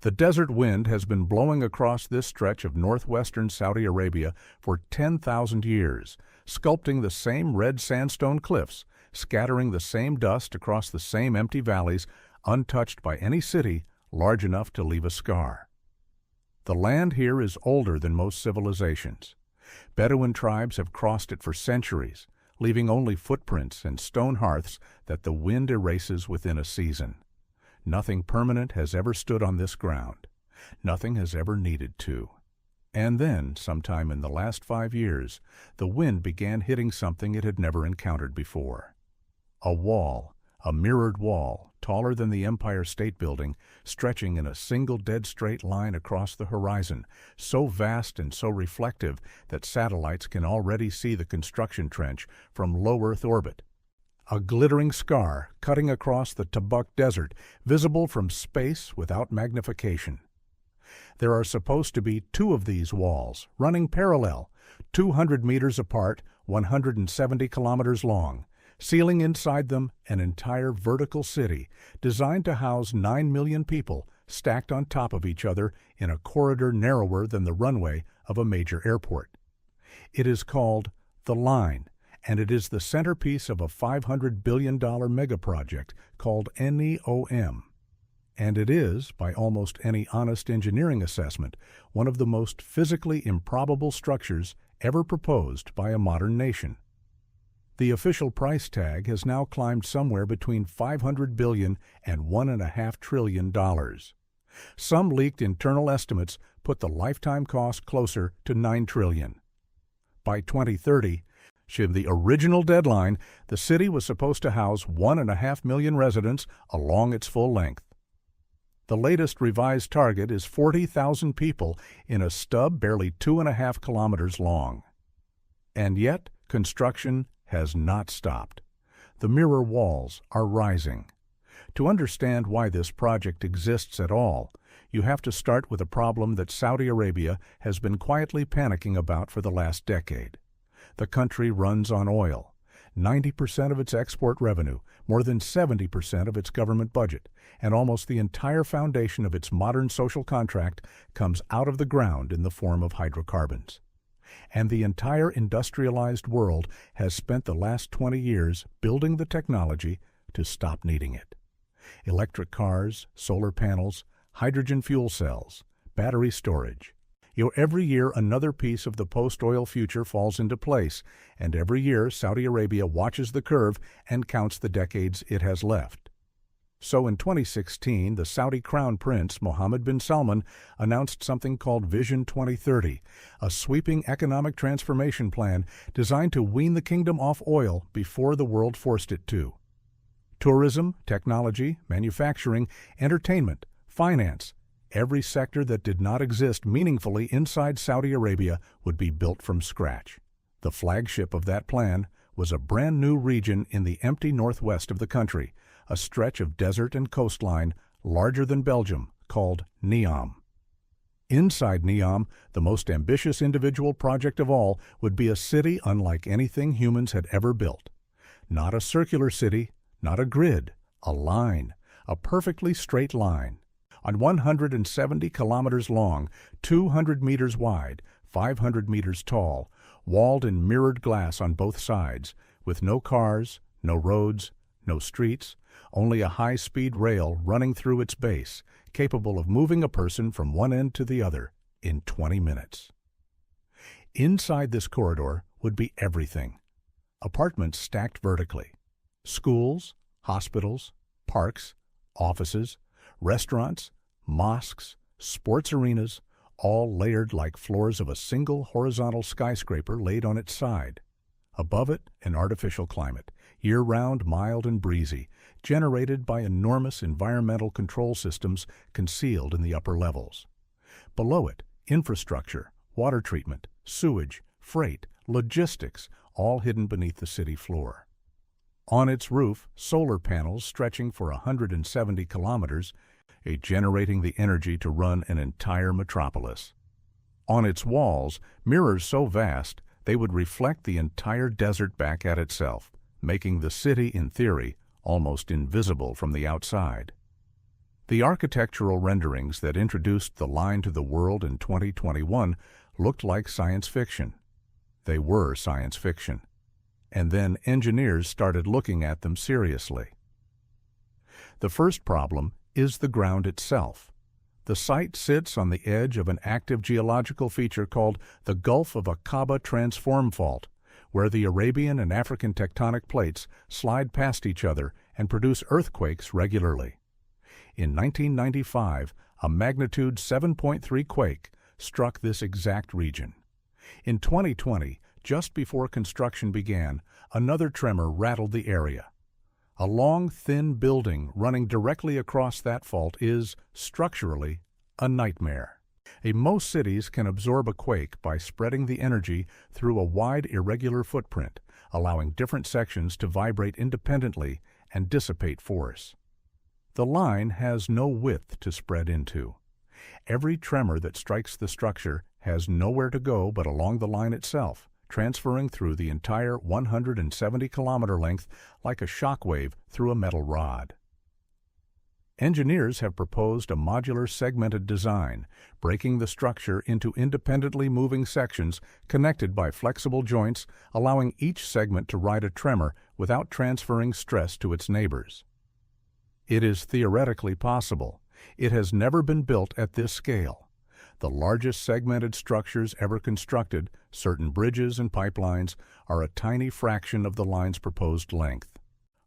The desert wind has been blowing across this stretch of northwestern Saudi Arabia for 10,000 years, sculpting the same red sandstone cliffs, scattering the same dust across the same empty valleys, untouched by any city large enough to leave a scar. The land here is older than most civilizations. Bedouin tribes have crossed it for centuries, leaving only footprints and stone hearths that the wind erases within a season. Nothing permanent has ever stood on this ground. Nothing has ever needed to. And then, sometime in the last 5 years, the wind began hitting something it had never encountered before. A wall, a mirrored wall, taller than the Empire State Building, stretching in a single dead straight line across the horizon, so vast and so reflective that satellites can already see the construction trench from low Earth orbit. A glittering scar cutting across the Tabuk desert, visible from space without magnification. There are supposed to be 2 of these walls, running parallel, 200 meters apart, 170 kilometers long, sealing inside them an entire vertical city designed to house 9 million people stacked on top of each other in a corridor narrower than the runway of a major airport. It is called the Line, and it is the centerpiece of a $500 billion megaproject called NEOM. And it is, by almost any honest engineering assessment, one of the most physically improbable structures ever proposed by a modern nation. The official price tag has now climbed somewhere between $500 billion and $1.5 trillion. Some leaked internal estimates put the lifetime cost closer to $9 trillion. By 2030, the original deadline, the city was supposed to house 1.5 million residents along its full length. The latest revised target is 40,000 people in a stub barely 2.5 kilometers long. And yet, construction has not stopped. The mirror walls are rising. To understand why this project exists at all, you have to start with a problem that Saudi Arabia has been quietly panicking about for the last decade. The country runs on oil. 90% of its export revenue, more than 70% of its government budget, and almost the entire foundation of its modern social contract comes out of the ground in the form of hydrocarbons. And the entire industrialized world has spent the last 20 years building the technology to stop needing it. Electric cars, solar panels, hydrogen fuel cells, battery storage. Every year another piece of the post-oil future falls into place, and every year Saudi Arabia watches the curve and counts the decades it has left. So in 2016, the Saudi Crown Prince, Mohammed bin Salman, announced something called Vision 2030, a sweeping economic transformation plan designed to wean the kingdom off oil before the world forced it to. Tourism, technology, manufacturing, entertainment, finance, every sector that did not exist meaningfully inside Saudi Arabia would be built from scratch. The flagship of that plan was a brand new region in the empty northwest of the country, a stretch of desert and coastline larger than Belgium called NEOM. Inside NEOM, the most ambitious individual project of all would be a city unlike anything humans had ever built. Not a circular city, not a grid, a line, a perfectly straight line. On 170 kilometers long, 200 meters wide, 500 meters tall, walled in mirrored glass on both sides, with no cars, no roads, no streets, only a high-speed rail running through its base, capable of moving a person from one end to the other in 20 minutes. Inside this corridor would be everything. Apartments stacked vertically. Schools, hospitals, parks, offices, restaurants, mosques, sports arenas, all layered like floors of a single horizontal skyscraper laid on its side. Above it, an artificial climate, year-round mild and breezy, generated by enormous environmental control systems concealed in the upper levels. Below it, infrastructure, water treatment, sewage, freight, logistics, all hidden beneath the city floor. On its roof, solar panels stretching for 170 kilometers, generating the energy to run an entire metropolis. On its walls, mirrors so vast they would reflect the entire desert back at itself, making the city, in theory, almost invisible from the outside. The architectural renderings that introduced the line to the world in 2021 looked like science fiction. They were science fiction. And then engineers started looking at them seriously. The first problem is the ground itself. The site sits on the edge of an active geological feature called the Gulf of Aqaba Transform Fault, where the Arabian and African tectonic plates slide past each other and produce earthquakes regularly. In 1995, a magnitude 7.3 quake struck this exact region. In 2020, just before construction began, another tremor rattled the area. A long, thin building running directly across that fault is, structurally, a nightmare. Most cities can absorb a quake by spreading the energy through a wide, irregular footprint, allowing different sections to vibrate independently and dissipate force. The line has no width to spread into. Every tremor that strikes the structure has nowhere to go but along the line itself, transferring through the entire 170-kilometer length like a shock wave through a metal rod. Engineers have proposed a modular segmented design, breaking the structure into independently moving sections connected by flexible joints, allowing each segment to ride a tremor without transferring stress to its neighbors. It is theoretically possible. It has never been built at this scale. The largest segmented structures ever constructed, certain bridges and pipelines, are a tiny fraction of the line's proposed length.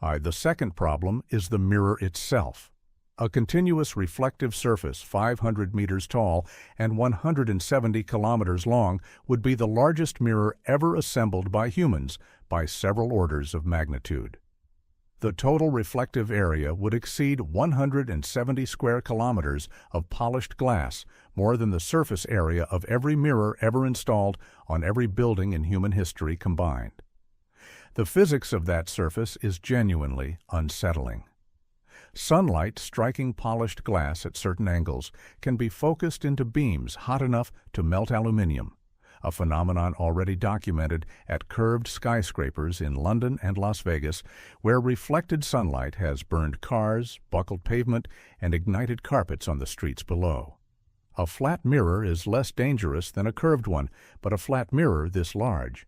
The second problem is the mirror itself. A continuous reflective surface 500 meters tall and 170 kilometers long would be the largest mirror ever assembled by humans by several orders of magnitude. The total reflective area would exceed 170 square kilometers of polished glass, more than the surface area of every mirror ever installed on every building in human history combined. The physics of that surface is genuinely unsettling. Sunlight striking polished glass at certain angles can be focused into beams hot enough to melt aluminum, a phenomenon already documented at curved skyscrapers in London and Las Vegas, where reflected sunlight has burned cars, buckled pavement, and ignited carpets on the streets below. A flat mirror is less dangerous than a curved one, but a flat mirror this large,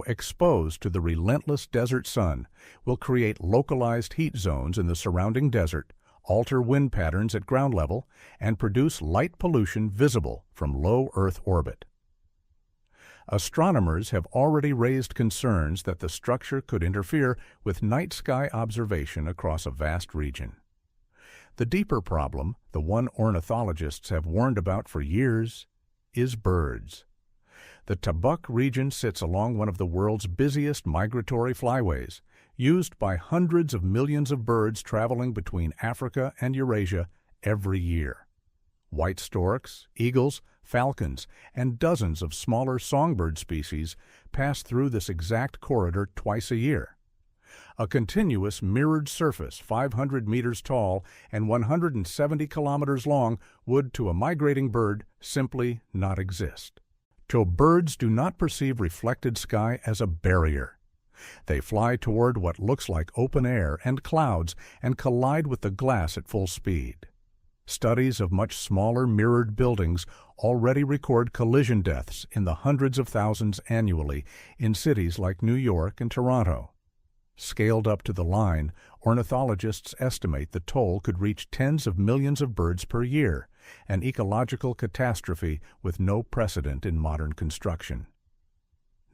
exposed to the relentless desert sun, will create localized heat zones in the surrounding desert, alter wind patterns at ground level, and produce light pollution visible from low Earth orbit. Astronomers have already raised concerns that the structure could interfere with night sky observation across a vast region. The deeper problem, the one ornithologists have warned about for years, is birds. The Tabuk region sits along one of the world's busiest migratory flyways, used by hundreds of millions of birds traveling between Africa and Eurasia every year. White storks, eagles, falcons, and dozens of smaller songbird species pass through this exact corridor twice a year. A continuous mirrored surface 500 meters tall and 170 kilometers long would, to a migrating bird, simply not exist. Birds do not perceive reflected sky as a barrier. They fly toward what looks like open air and clouds and collide with the glass at full speed. Studies of much smaller mirrored buildings already record collision deaths in the hundreds of thousands annually in cities like New York and Toronto. Scaled up to the line, ornithologists estimate the toll could reach tens of millions of birds per year, an ecological catastrophe with no precedent in modern construction.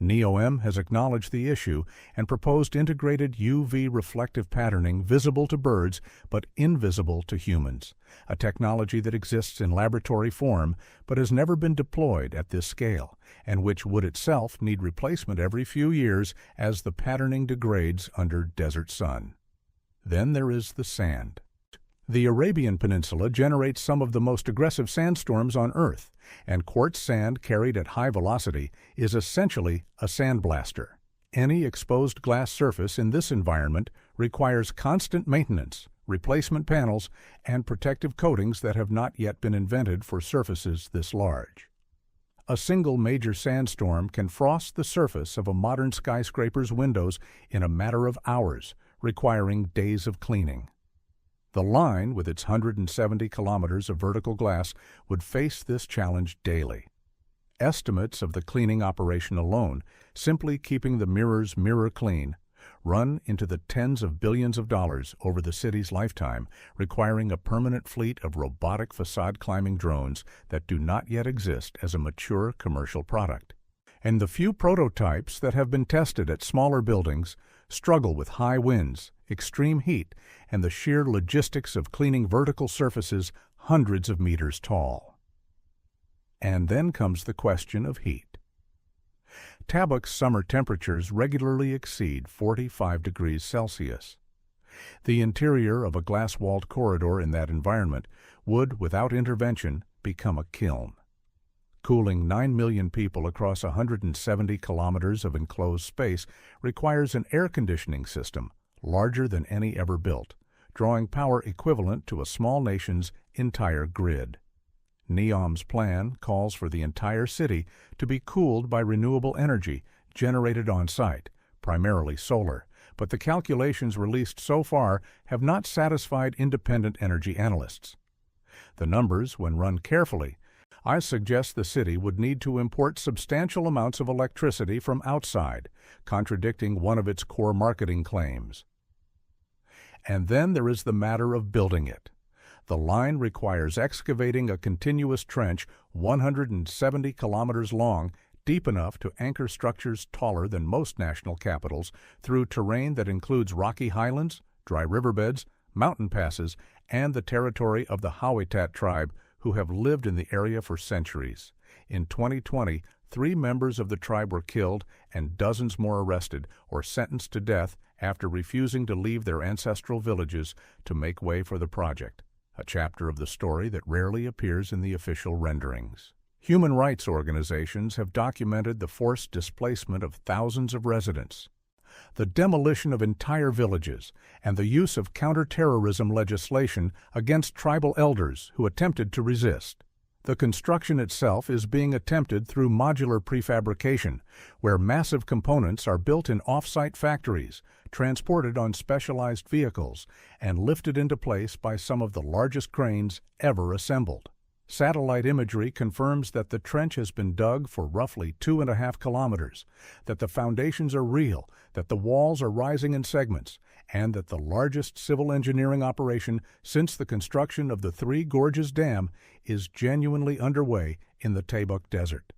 NEOM has acknowledged the issue and proposed integrated UV reflective patterning visible to birds but invisible to humans, a technology that exists in laboratory form but has never been deployed at this scale, and which would itself need replacement every few years as the patterning degrades under desert sun. Then there is the sand. The Arabian Peninsula generates some of the most aggressive sandstorms on Earth, and quartz sand carried at high velocity is essentially a sandblaster. Any exposed glass surface in this environment requires constant maintenance, replacement panels, and protective coatings that have not yet been invented for surfaces this large. A single major sandstorm can frost the surface of a modern skyscraper's windows in a matter of hours, requiring days of cleaning. The line, with its 170 kilometers of vertical glass, would face this challenge daily. Estimates of the cleaning operation alone, simply keeping the mirrors mirror clean, run into the tens of billions of dollars over the city's lifetime, requiring a permanent fleet of robotic facade climbing drones that do not yet exist as a mature commercial product. And the few prototypes that have been tested at smaller buildings struggle with high winds, extreme heat, and the sheer logistics of cleaning vertical surfaces hundreds of meters tall. And then comes the question of heat. Tabuk's summer temperatures regularly exceed 45 degrees Celsius. The interior of a glass-walled corridor in that environment would, without intervention, become a kiln. Cooling 9 million people across 170 kilometers of enclosed space requires an air conditioning system larger than any ever built, drawing power equivalent to a small nation's entire grid. NEOM's plan calls for the entire city to be cooled by renewable energy generated on-site, primarily solar, but the calculations released so far have not satisfied independent energy analysts. The numbers, when run carefully, I suggest the city would need to import substantial amounts of electricity from outside, contradicting one of its core marketing claims. And then there is the matter of building it. The line requires excavating a continuous trench 170 kilometers long, deep enough to anchor structures taller than most national capitals, through terrain that includes rocky highlands, dry riverbeds, mountain passes, and the territory of the Hawitat tribe, who have lived in the area for centuries. In 2020, 3 members of the tribe were killed and dozens more arrested or sentenced to death after refusing to leave their ancestral villages to make way for the project, a chapter of the story that rarely appears in the official renderings. Human rights organizations have documented the forced displacement of thousands of residents, the demolition of entire villages, and the use of counterterrorism legislation against tribal elders who attempted to resist. The construction itself is being attempted through modular prefabrication, where massive components are built in off-site factories, transported on specialized vehicles, and lifted into place by some of the largest cranes ever assembled. Satellite imagery confirms that the trench has been dug for roughly 2.5 kilometers, that the foundations are real, that the walls are rising in segments, and that the largest civil engineering operation since the construction of the Three Gorges Dam is genuinely underway in the Tabuk Desert.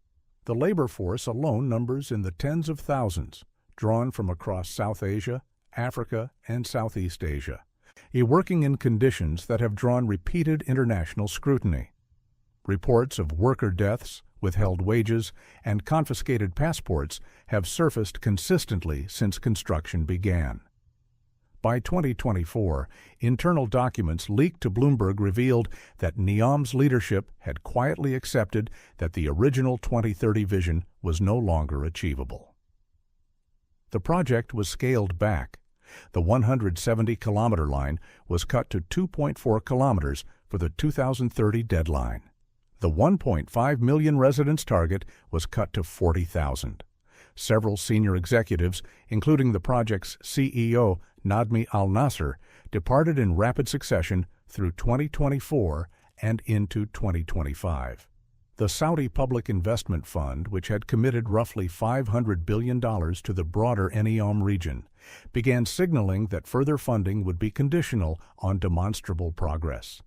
The labor force alone numbers in the tens of thousands, drawn from across South Asia, Africa, and Southeast Asia, working in conditions that have drawn repeated international scrutiny. Reports of worker deaths, withheld wages, and confiscated passports have surfaced consistently since construction began. By 2024, internal documents leaked to Bloomberg revealed that NEOM's leadership had quietly accepted that the original 2030 vision was no longer achievable. The project was scaled back. The 170-kilometer line was cut to 2.4 kilometers for the 2030 deadline. The 1.5 million residents target was cut to 40,000. Several senior executives, including the project's CEO, Nadmi Al-Nasser, departed in rapid succession through 2024 and into 2025. The Saudi Public Investment Fund, which had committed roughly $500 billion to the broader NEOM region, began signaling that further funding would be conditional on demonstrable progress.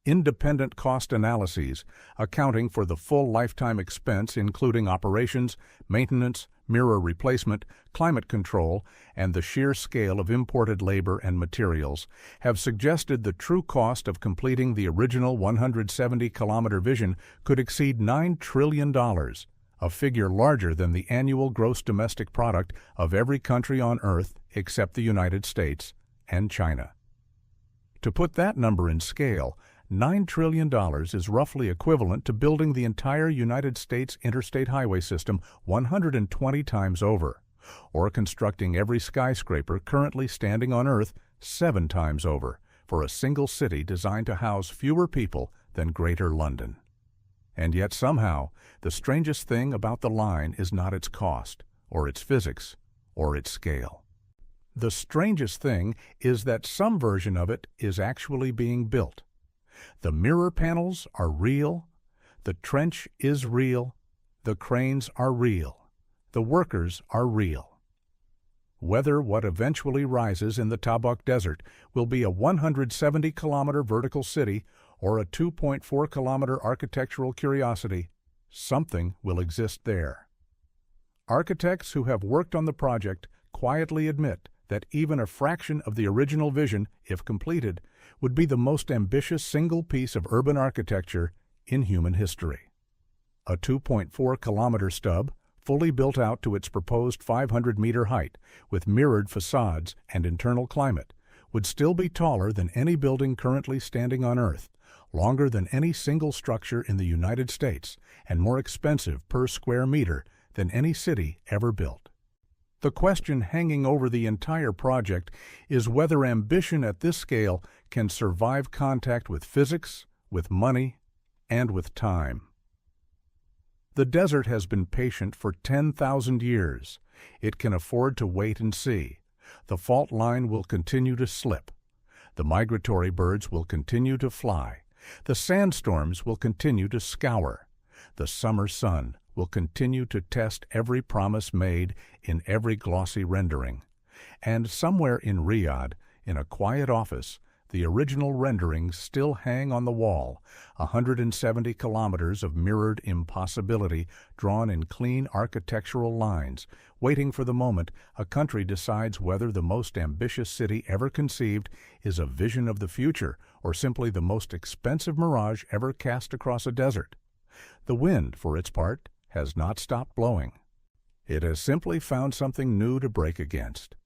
Independent cost analyses, accounting for the full lifetime expense including operations, maintenance, mirror replacement, climate control, and the sheer scale of imported labor and materials, have suggested the true cost of completing the original 170-kilometer vision could exceed $9 trillion, a figure larger than the annual gross domestic product of every country on Earth except the United States and China. To put that number in scale, $9 trillion is roughly equivalent to building the entire United States interstate highway system 120 times over, or constructing every skyscraper currently standing on Earth 7 times over for a single city designed to house fewer people than Greater London. And yet somehow, the strangest thing about the line is not its cost, or its physics, or its scale. The strangest thing is that some version of it is actually being built. The mirror panels are real, the trench is real, the cranes are real, the workers are real. Whether what eventually rises in the Tabuk Desert will be a 170-kilometer vertical city or a 2.4-kilometer architectural curiosity, something will exist there. Architects who have worked on the project quietly admit that even a fraction of the original vision, if completed, would be the most ambitious single piece of urban architecture in human history. A 2.4-kilometer stub, fully built out to its proposed 500-meter height, with mirrored facades and internal climate, would still be taller than any building currently standing on Earth, longer than any single structure in the United States, and more expensive per square meter than any city ever built. The question hanging over the entire project is whether ambition at this scale can survive contact with physics, with money, and with time. The desert has been patient for 10,000 years. It can afford to wait and see. The fault line will continue to slip. The migratory birds will continue to fly. The sandstorms will continue to scour. The summer sun will continue to test every promise made in every glossy rendering. And somewhere in Riyadh, in a quiet office, the original renderings still hang on the wall, 170 kilometers of mirrored impossibility drawn in clean architectural lines, waiting for the moment a country decides whether the most ambitious city ever conceived is a vision of the future or simply the most expensive mirage ever cast across a desert. The wind, for its part, has not stopped blowing. It has simply found something new to break against.